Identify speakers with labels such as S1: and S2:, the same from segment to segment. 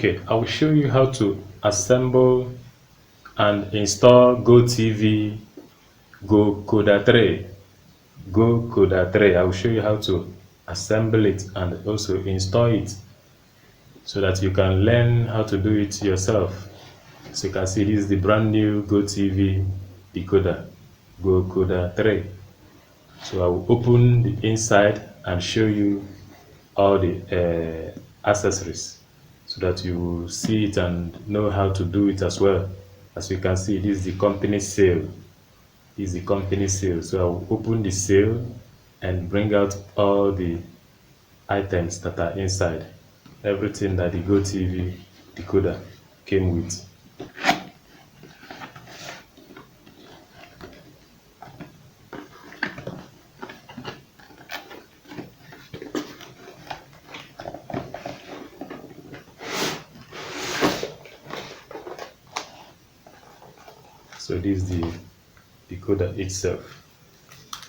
S1: Okay, I will show you how to assemble and install GOtv GOcoda 3. GOcoda 3. I will show you how to assemble it and also install it so that you can learn how to do it yourself. So you can see this is the brand new GOtv decoder, GOcoda 3. So I will open the inside and show you all the accessories so that you will see it and know how to do it as well. As you can see, this is the company sale. This is the company sale. So I will open the sale and bring out all the items that are inside. Everything that the GOtv decoder came with. So this is the decoder itself.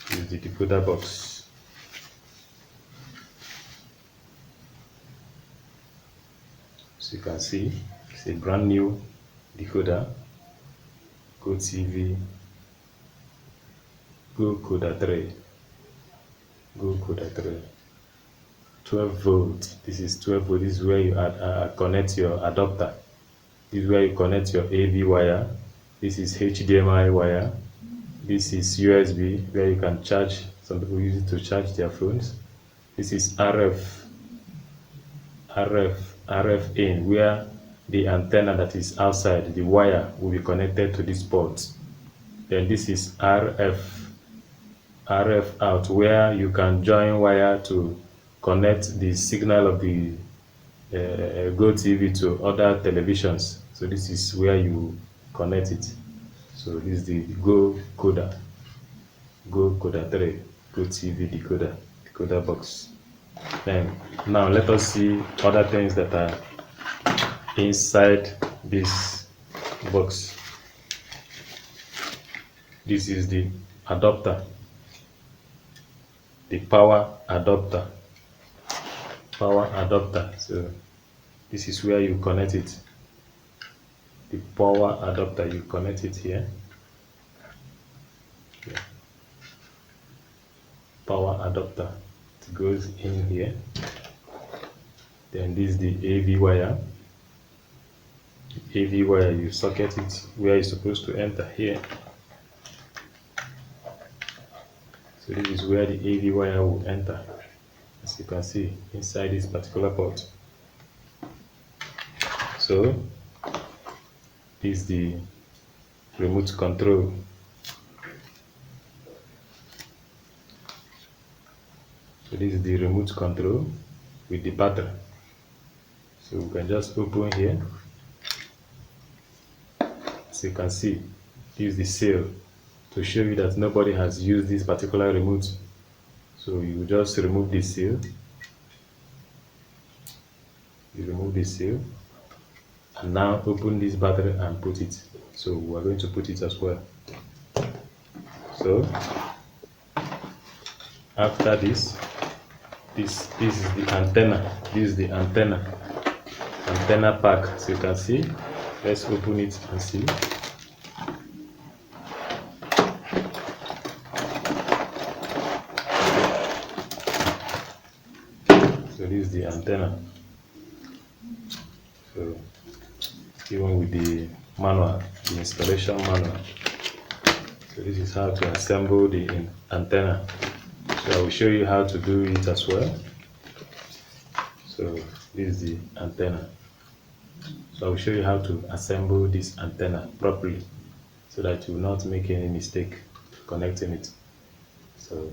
S1: This is the decoder box. So you can see it's a brand new decoder, GOtv GOcoda 3. GOcoda 3. 12 volt. This is 12 volt. This is where you connect your adapter. This is where you connect your AV wire. This is HDMI wire. This is USB, where you can charge. Some people use it to charge their phones. This is RF in, where the antenna that is outside, the wire will be connected to this port. Then this is RF out, where you can join wire to connect the signal of the GOtv to other televisions. So this is where you connect it. So this is the GOcoda 3 GOtv decoder box. Then now let us see other things that are inside this box. This is the adapter, the power adapter. So this is where you connect it. The power adapter, you connect it here. Yeah. Power adapter, it goes in here. Then this is the AV wire. The AV wire, you socket it where it's supposed to enter, here. So this is where the AV wire will enter, as you can see inside this particular port. So this is the remote control. So this is the remote control with the battery. So we can just open here. As you can see, this is the seal to show you that nobody has used this particular remote. So you just remove the seal. You remove the seal and now open this battery and put it. So we are going to put it as well. So after this is the antenna. This is the antenna pack. So you can see, let's open it and see. So this is the antenna. So even with the manual, the installation manual. So this is how to assemble the antenna. So I will show you how to do it as well. So this is the antenna. So I will show you how to assemble this antenna properly so that you will not make any mistake connecting it. So